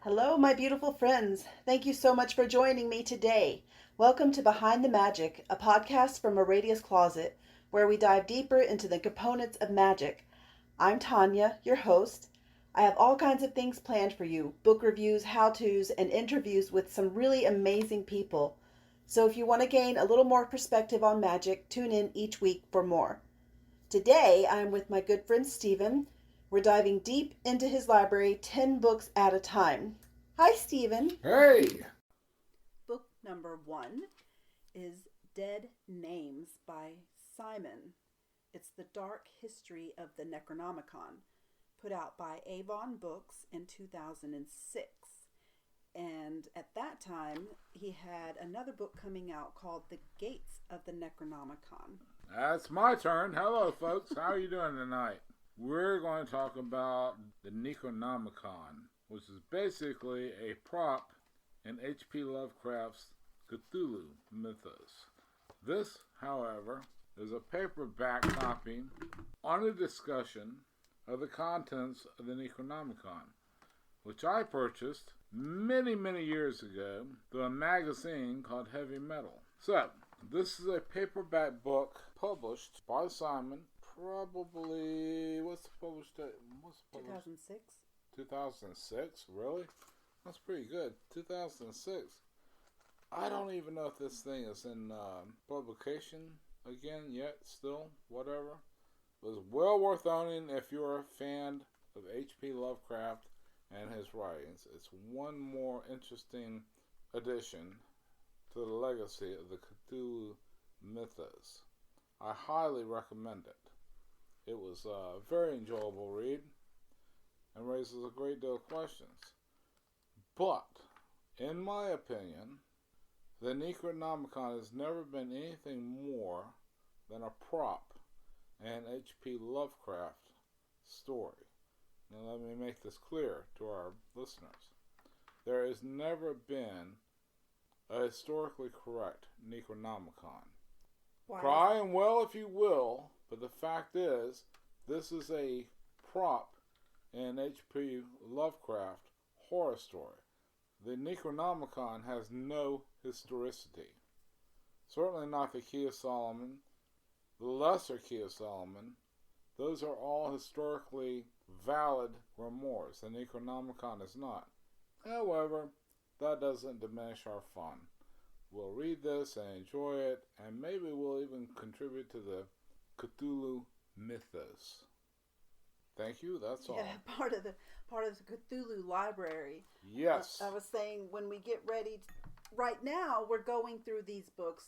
Hello, my beautiful friends. Thank you so much for joining me today. Welcome to Behind the Magic, a podcast from Aradia's Closet, where we dive deeper into the components of magic. I'm Tanya, your host. I have all kinds of things planned for you: book reviews, how to's, and interviews with some really amazing people. So if you want to gain a little more perspective on magic, tune in each week for more. Today, I'm with my good friend Stephen. We're diving deep into his library, 10 books at a time. Hi, Stephen. Hey! Book number 1 is Dead Names by Simon. It's the dark history of the Necronomicon, put out by Avon Books in 2006. And at that time, he had another book coming out called The Gates of the Necronomicon. That's my turn. Hello, folks. How are you doing tonight? We're going to talk about the Necronomicon, which is basically a prop in H.P. Lovecraft's Cthulhu mythos. This, however, is a paperback copy on a discussion of the contents of the Necronomicon, which I purchased many, many years ago through a magazine called Heavy Metal. So, this is a paperback book published by Simon, probably, what's the published date? 2006? 2006? Really? That's pretty good. 2006. I don't even know if this thing is in publication again yet, still, whatever. It was well worth owning if you're a fan of H.P. Lovecraft and his writings. It's one more interesting addition to the legacy of the Cthulhu mythos. I highly recommend it. It was a very enjoyable read and raises a great deal of questions. But, in my opinion, the Necronomicon has never been anything more than a prop in an H.P. Lovecraft story. Now let me make this clear to our listeners. There has never been a historically correct Necronomicon. Wow. Cry and well if you will, but the fact is, this is a prop in an H.P. Lovecraft horror story. The Necronomicon has no historicity. Certainly not the Key of Solomon, the Lesser Key of Solomon. Those are all historically valid grimoires. The Necronomicon is not. However, that doesn't diminish our fun. We'll read this and enjoy it, and maybe we'll even contribute to the Cthulhu mythos. Thank you, that's all. Yeah, part of the Cthulhu library. Yes. I was saying, when we get ready, right now we're going through these books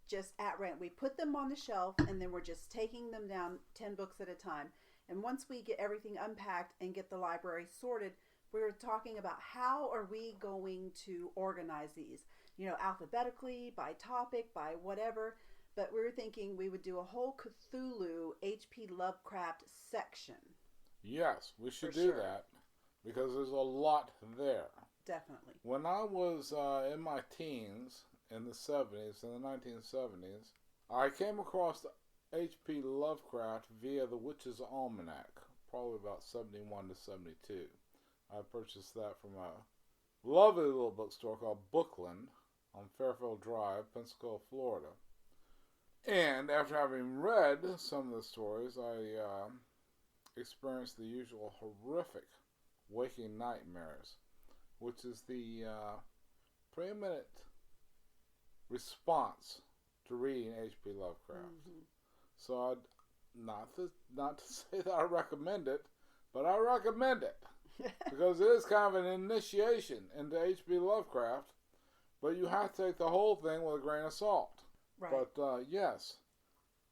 just at random. We put them on the shelf, and then we're just taking them down 10 books at a time. And once we get everything unpacked and get the library sorted, we're talking about how are we going to organize these, alphabetically, by topic, by whatever. But we were thinking we would do a whole Cthulhu H.P. Lovecraft section. Yes, we should do that, because there's a lot there. Definitely. When I was in my teens, in the 70s, in the 1970s, I came across H.P. Lovecraft via the Witch's Almanac, probably about 71 to 72. I purchased that from a lovely little bookstore called Bookland on Fairfield Drive, Pensacola, Florida. And after having read some of the stories, I experienced the usual horrific waking nightmares, which is the preeminent response to reading H.P. Lovecraft. Mm-hmm. So not to say that I recommend it, but I recommend it. Because it is kind of an initiation into H.P. Lovecraft, but you have to take the whole thing with a grain of salt. Right. But yes,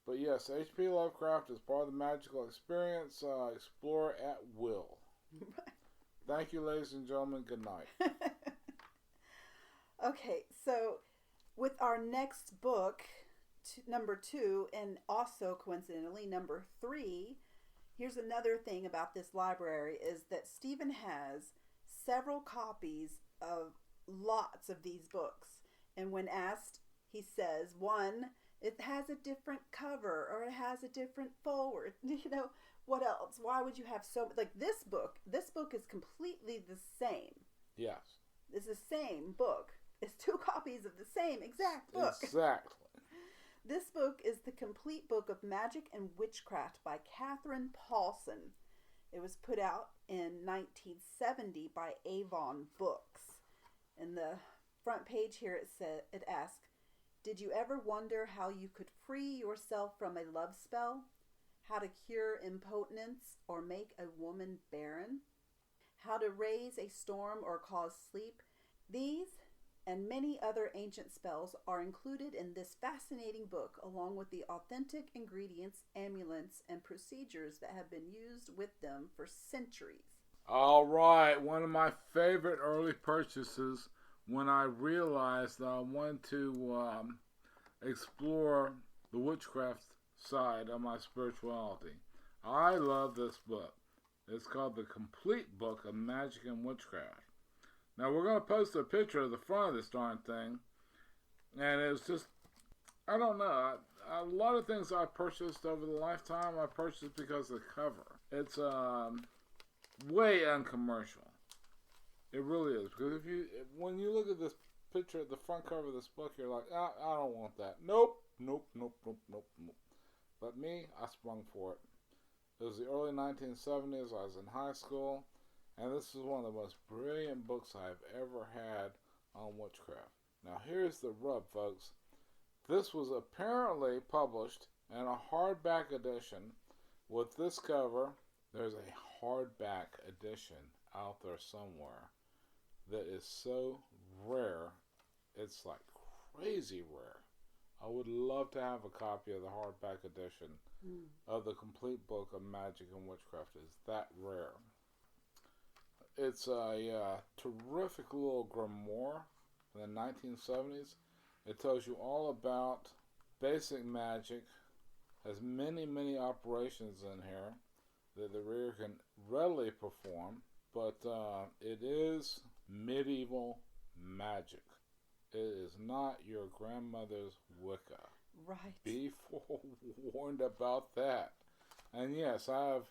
H.P. Lovecraft is part of the magical experience. Explore at will. Thank you, ladies and gentlemen. Good night. Okay, so with our next book, number 2, and also coincidentally number 3, here's another thing about this library is that Stephen has several copies of lots of these books. And when asked, he says, one, it has a different cover or it has a different forward. What else? Why would you have so, like this book is completely the same. Yes. It's the same book. It's 2 copies of the same exact book. Exactly. This book is The Complete Book of Magic and Witchcraft by Catherine Paulson. It was put out in 1970 by Avon Books. In the front page here it asks, did you ever wonder how you could free yourself from a love spell? How to cure impotence or make a woman barren? How to raise a storm or cause sleep? These and many other ancient spells are included in this fascinating book, along with the authentic ingredients, amulets, and procedures that have been used with them for centuries. All right, one of my favorite early purchases when I realized that I wanted to explore the witchcraft side of my spirituality. I love this book. It's called The Complete Book of Magic and Witchcraft. Now, we're going to post a picture of the front of this darn thing. And it's just, I don't know. A lot of things I purchased over the lifetime, I purchased because of the cover. It's way uncommercial. It really is. Because when you look at this picture at the front cover of this book, you're like, I don't want that. Nope. But me, I sprung for it. It was the early 1970s. I was in high school. And this is one of the most brilliant books I've ever had on witchcraft. Now, here's the rub, folks. This was apparently published in a hardback edition with this cover. There's a hardback edition out there somewhere that is so rare. It's like crazy rare. I would love to have a copy of the hardback edition of The Complete Book of Magic and Witchcraft. It's that rare. It's a terrific little grimoire from the 1970s. It tells you all about basic magic. Has many operations in here that the reader can readily perform. But it is medieval magic. It is not your grandmother's Wicca. Right. Be forewarned about that. And yes, I have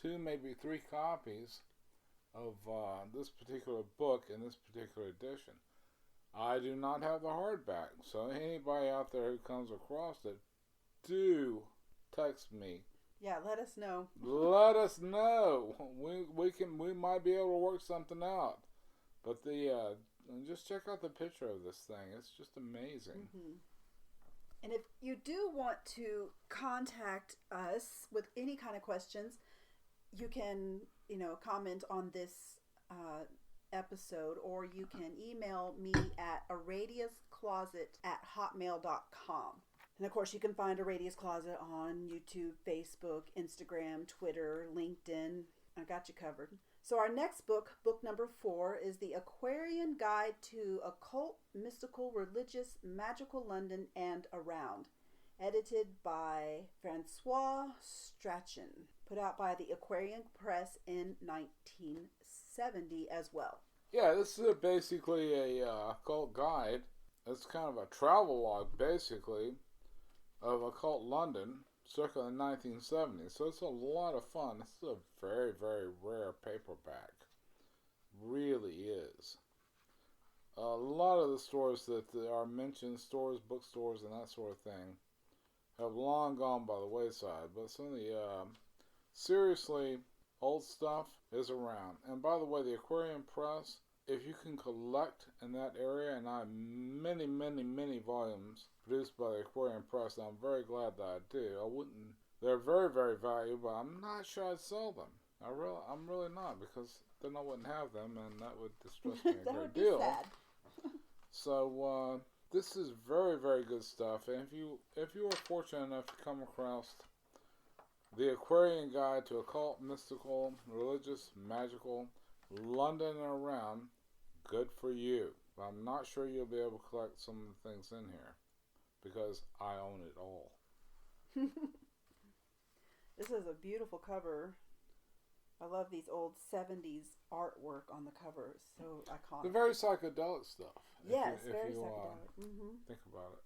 2, maybe 3 copies of this particular book in this particular edition. I do not have the hardback, so anybody out there who comes across it, do text me. Yeah, let us know. Let us know. We might be able to work something out. But just check out the picture of this thing. It's just amazing. Mm-hmm. And if you do want to contact us with any kind of questions, you can, comment on this episode, or you can email me at aradiascloset@hotmail.com. And of course, you can find Aradia's Closet on YouTube, Facebook, Instagram, Twitter, LinkedIn. I got you covered. So our next book number 4, is The Aquarian Guide to Occult, Mystical, Religious, Magical London and Around. Edited by Francois Strachan. Put out by the Aquarian Press in 1970 as well. Yeah, this is basically a occult guide. It's kind of a travel log, basically, of occult London, circa the 1970s. So it's a lot of fun. This is a very, very rare paperback. Really is. A lot of the stores that are mentioned, stores, bookstores, and that sort of thing, have long gone by the wayside. But some of the seriously old stuff is around. And by the way, the Aquarian Press, if you can collect in that area, and I have many volumes produced by the Aquarian Press, and I'm very glad that I do. They're very, very valuable, but I'm not sure I'd sell them. I'm really not, because then I wouldn't have them, and that would distress me a great deal. Sad. So this is very, very good stuff. And if you are fortunate enough to come across The Aquarian Guide to Occult, Mystical, Religious, Magical, London and Around, good for you. But I'm not sure you'll be able to collect some of the things in here, because I own it all. This is a beautiful cover. I love these old 70s artwork on the cover. It's so iconic. The very psychedelic stuff. Yes, very psychedelic. Think about it.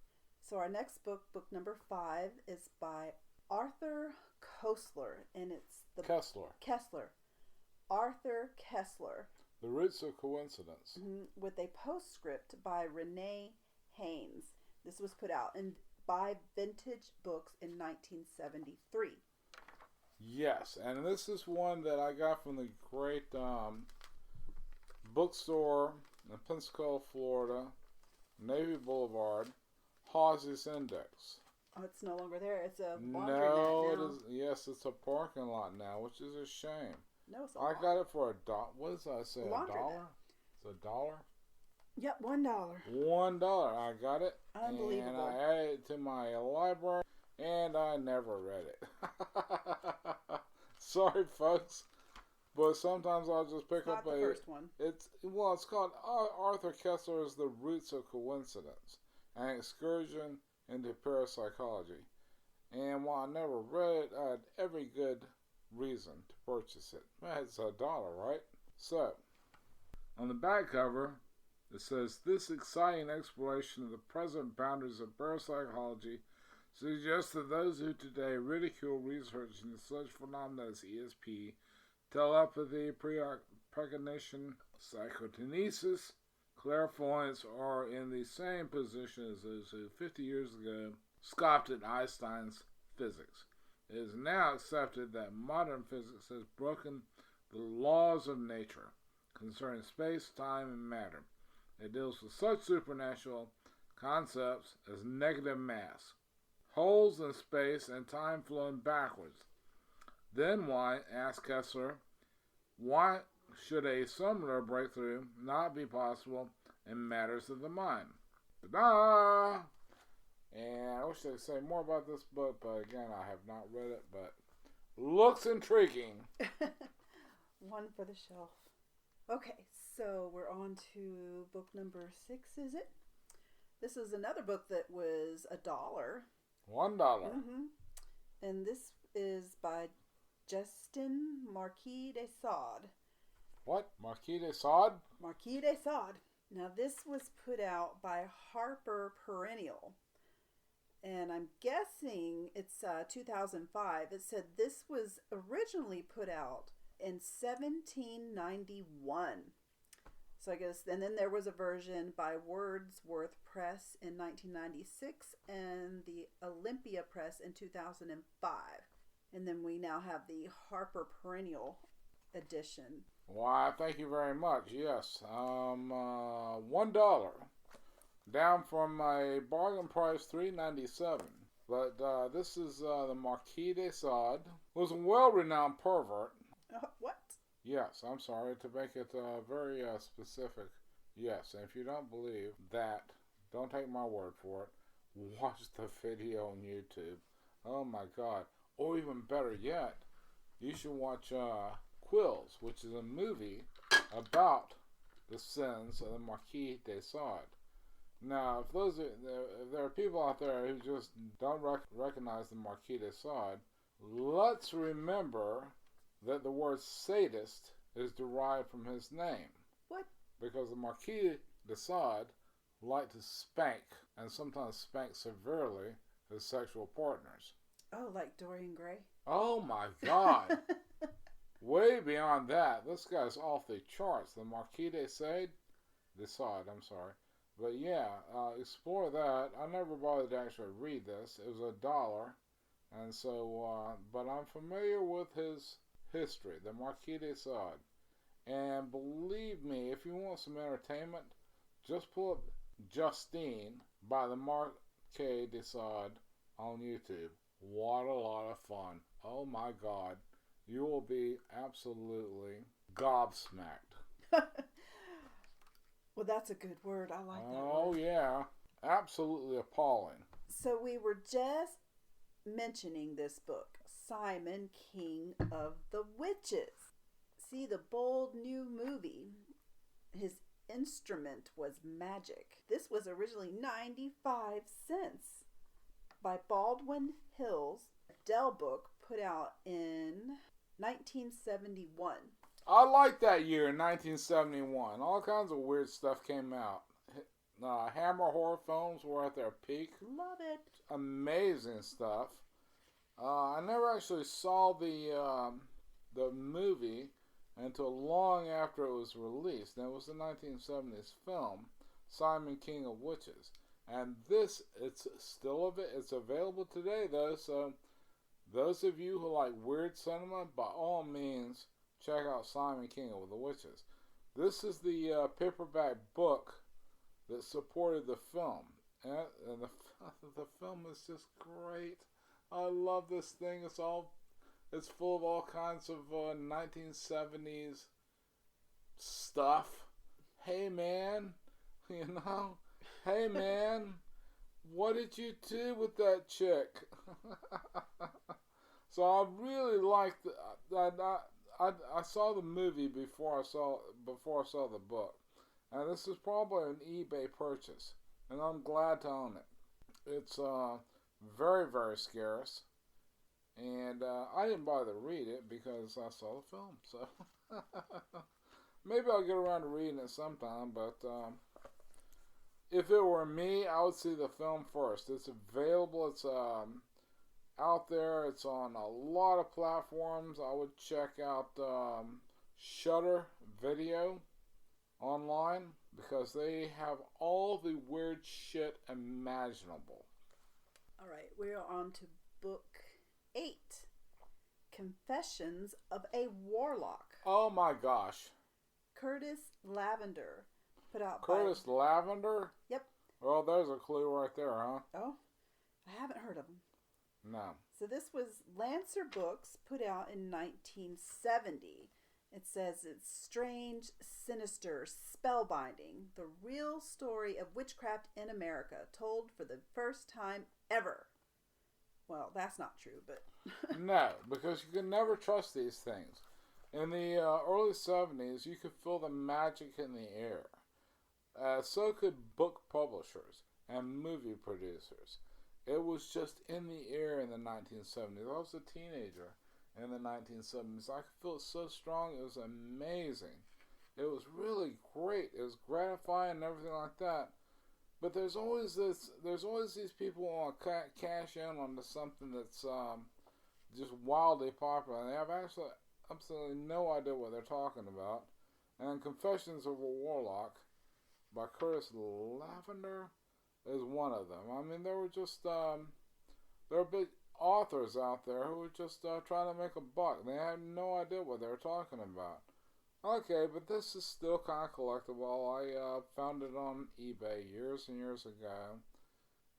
So our next book number 5, is by Arthur Koestler, and it's the Kessler. Arthur Kessler. The Roots of Coincidence. With a postscript by Renee Haynes. This was put out by Vintage Books in 1973. Yes, and this is one that I got from the great bookstore in Pensacola, Florida, Navy Boulevard, Hawes' Index. Oh, it's no longer there. It's a laundromat No, now. it is. Yes, it's a parking lot now, which is a shame. No, it's I got it for $1. What did I say? $1? It's $1. Yep, $1. $1. I got it. Unbelievable. And I added it to my library, and I never read it. Sorry, folks. But sometimes I'll just pick up the first one. It's called Arthur Kessler's The Roots of Coincidence, an excursion into parapsychology. And while I never read it, I had every good reason to purchase it. It's $1, right? So, on the back cover, it says, "This exciting exploration of the present boundaries of parapsychology suggests that those who today ridicule research into such phenomena as ESP, telepathy, precognition, psychokinesis, clairvoyance are in the same position as those who 50 years ago scoffed at Einstein's physics. It is now accepted that modern physics has broken the laws of nature concerning space, time, and matter. It deals with such supernatural concepts as negative mass, holes in space, and time flowing backwards. Then why, asked Kessler, why should a similar breakthrough not be possible in matters of the mind?" Ta-da! And I wish I could say more about this book, but again, I have not read it, but looks intriguing. One for the shelf. Okay, so we're on to book number 6, is it? This is another book that was $1. $1. And this is by Justin Marquis de Sade. What? Marquis de Sade? Marquis de Sade. Now, this was put out by Harper Perennial. And I'm guessing it's 2005. It said this was originally put out in 1791. So I guess, and then there was a version by Wordsworth Press in 1996 and the Olympia Press in 2005. And then we now have the Harper Perennial edition. Why, thank you very much. Yes, $1. Down from my bargain price, $3.97. But this is the Marquis de Sade, who's a well-renowned pervert. What? Yes, I'm sorry, to make it very specific. Yes, and if you don't believe that, don't take my word for it. Watch the video on YouTube. Oh my God. Or even better yet, you should watch Quills, which is a movie about the sins of the Marquis de Sade. Now, if there are people out there who just don't recognize the Marquis de Sade, let's remember that the word sadist is derived from his name. What? Because the Marquis de Sade liked to spank, and sometimes spank severely, his sexual partners. Oh, like Dorian Gray? Oh my God. Way beyond that. This guy's off the charts. The Marquis de Sade, I'm sorry. But yeah, explore that. I never bothered to actually read this. It was $1. And so, but I'm familiar with his history, the Marquis de Sade. And believe me, if you want some entertainment, just pull up Justine by the Marquis de Sade on YouTube. What a lot of fun. Oh my God. You will be absolutely gobsmacked. Well, that's a good word. I like that word. Oh, yeah. Absolutely appalling. So we were just mentioning this book, Simon, King of the Witches. See, the bold new movie, his instrument was magic. This was originally 95 cents by Baldwin Hills, Dell book put out in 1971. I like that year in 1971. All kinds of weird stuff came out. Hammer horror films were at their peak. Love it. Amazing stuff. I never actually saw the movie, until long after it was released. And it was the 1970s film, Simon King of Witches. And it's available today, though, so those of you who like weird cinema, by all means, check out Simon King of the Witches. This is the paperback book that supported the film. And the film is just great. I love this thing. It's full of all kinds of 1970s stuff. Hey man, hey man, what did you do with that chick? So I really liked that. I saw the movie before I saw the book, and this is probably an eBay purchase, and I'm glad to own it. It's very, very scarce, and I didn't bother to read it because I saw the film. So maybe I'll get around to reading it sometime. But if it were me, I would see the film first. It's available. It's out there. It's on a lot of platforms. I would check out Shudder Video online because they have all the weird shit imaginable. All right, we're on to book 8, Confessions of a Warlock. Oh my gosh. Curtis Lavender, put out Curtis Lavender? Yep. Well, there's a clue right there, huh? Oh, I haven't heard of him. No. So this was Lancer Books, put out in 1970. It says it's strange, sinister, spellbinding, the real story of witchcraft in America, told for the first time ever. Well, that's not true, but... No, because you can never trust these things. In the early 70s, you could feel the magic in the air. So could book publishers and movie producers. It was just in the air in the 1970s. I was a teenager in the 1970s. I could feel it so strong. It was amazing. It was really great. It was gratifying and everything like that. But there's always these people who want to cash in on something that's just wildly popular. And they have absolutely no idea what they're talking about. And Confessions of a Warlock by Curtis Lavender is one of them. I mean, there are big authors out there who were just trying to make a buck. They had no idea what they were talking about. Okay, but this is still kind of collectible. I found it on eBay years and years ago,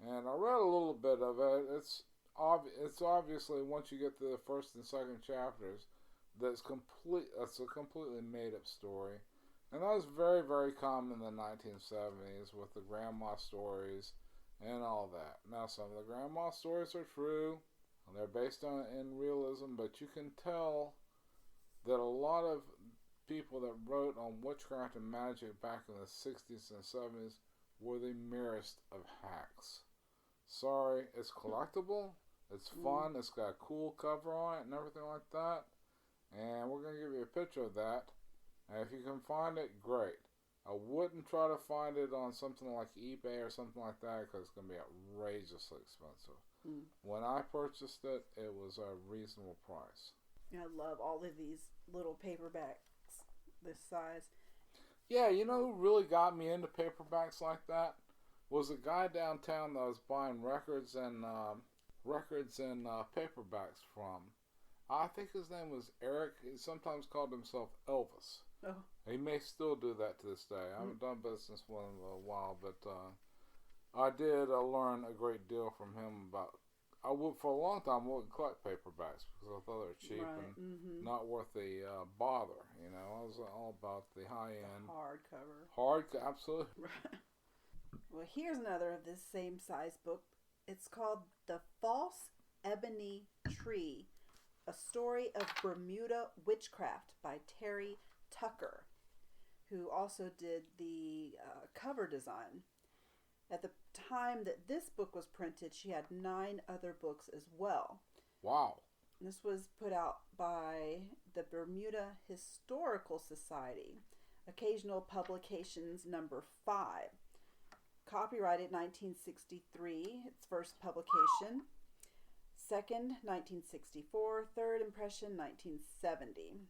and I read a little bit of it. It's obviously, once you get to the first and second chapters, that's a completely made-up story. And that was very, very common in the 1970s with the grandma stories and all that. Now, some of the grandma stories are true, and they're based in realism, but you can tell that a lot of people that wrote on witchcraft and magic back in the 60s and 70s were the merest of hacks. Sorry, it's collectible, it's fun, it's got a cool cover on it and everything like that, and we're going to give you a picture of that. And if you can find it, great. I wouldn't try to find it on something like eBay or something like that because it's going to be outrageously expensive. When I purchased it, it was a reasonable price. I love all of these little paperbacks this size. Yeah, you know who really got me into paperbacks like that? Was a guy downtown that I was buying records and paperbacks from. I think his name was Eric. He sometimes called himself Elvis. Oh. He may still do that to this day. I haven't done business with him in a while, but I did learn a great deal from him about... for a long time, I wouldn't collect paperbacks because I thought they were cheap and not worth the bother. You know, I was all about the high-end... Hardcover. Absolutely. Well, here's another of this same size book. It's called The False Ebony Tree, a story of Bermuda witchcraft by Terry Tucker, who also did the cover design. At the time that this book was printed, she had 9 other books as well. Wow. This was put out by the Bermuda Historical Society, Occasional Publications number 5. Copyrighted 1963, its first publication. Second, 1964. Third impression, 1970.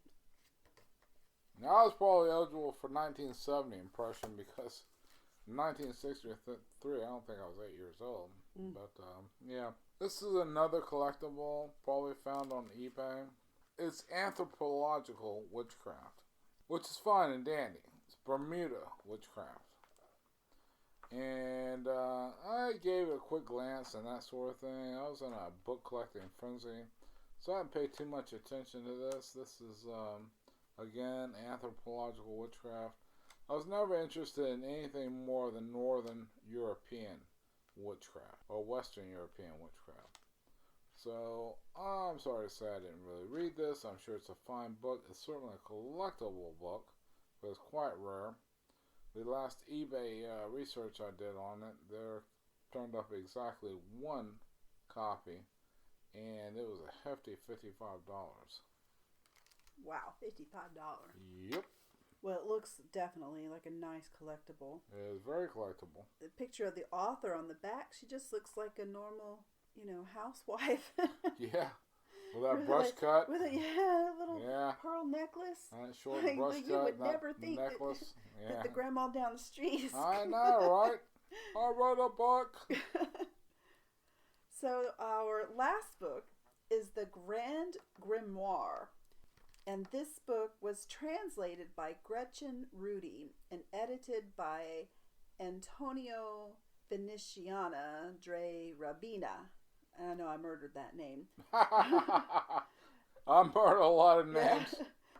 Now, I was probably eligible for 1970 impression because in 1963, I don't think I was 8 years old. But, yeah. This is another collectible, probably found on eBay. It's anthropological witchcraft, which is fine and dandy. It's Bermuda witchcraft. And I gave it a quick glance and that sort of thing. I was in a book collecting frenzy, so I didn't pay too much attention to this. This is, again, anthropological witchcraft. I was never interested in anything more than Northern European witchcraft, or Western European witchcraft. So, I'm sorry to say I didn't really read this. I'm sure it's a fine book. It's certainly a collectible book, but it's quite rare. The last eBay research I did on it, there turned up exactly one copy, and it was a hefty $55. Wow, $55. Yep. Well, it looks definitely like a nice collectible. It is very collectible. The picture of the author on the back, she just looks like a normal, housewife. Yeah. With that brush cut. With a little pearl necklace. Short brush cut. You would never think necklace. that the grandma down the street is... I know, right? I wrote a book. So our last book is the Grand Grimoire. And this book was translated by Gretchen Rudy and edited by Antonio Venetiana Dre Rabina. I know I murdered that name. I murdered a lot of names.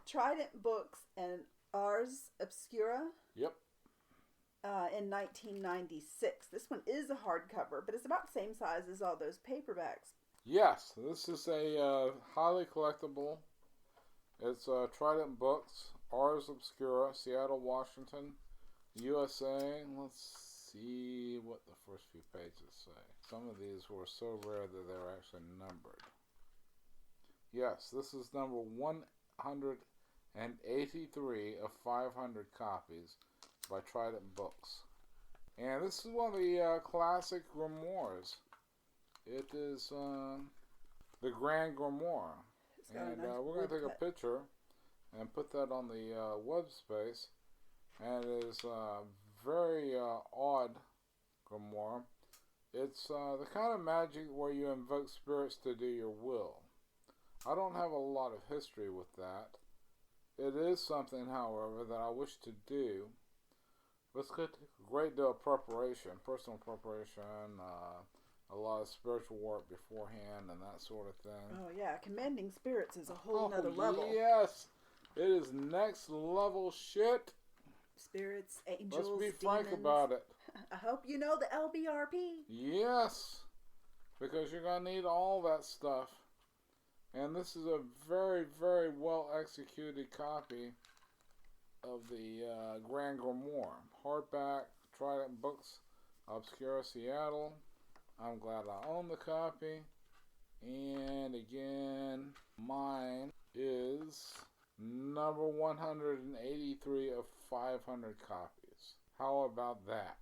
Trident Books and Ars Obscura. Yep. In 1996. This one is a hardcover, but it's about the same size as all those paperbacks. Yes, this is a highly collectible. It's Trident Books, Ars Obscura, Seattle, Washington, USA. Let's see what the first few pages say. Some of these were so rare that they're actually numbered. Yes, this is number 183 of 500 copies by Trident Books. And this is one of the classic grimoires. It is the Grand Grimoire. And we're going to take a picture and put that on the web space. And it is a very odd grimoire. It's the kind of magic where you invoke spirits to do your will. I don't have a lot of history with that. It is something, however, that I wish to do. It's going to take a great deal of preparation, personal preparation, a lot of spiritual work beforehand and that sort of thing. Oh yeah, commanding spirits is a whole nother level. Yes, it is next level shit. Spirits, angels, let's be frank about it. I hope you know the LBRP. Yes, because you're going to need all that stuff. And this is a very, very well executed copy of the Grand Grimoire. Hardback, Trident Books, Obscura, Seattle. I'm glad I own the copy. And again, mine is number 183 of 500 copies. How about that?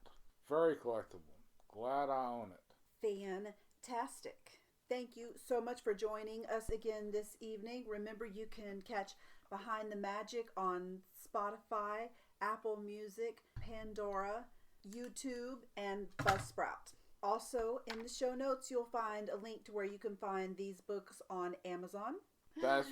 Very collectible. Glad I own it. Fantastic. Thank you so much for joining us again this evening. Remember, you can catch Behind the Magic on Spotify, Apple Music, Pandora, YouTube, and Buzzsprout. Also, in the show notes, you'll find a link to where you can find these books on Amazon. That's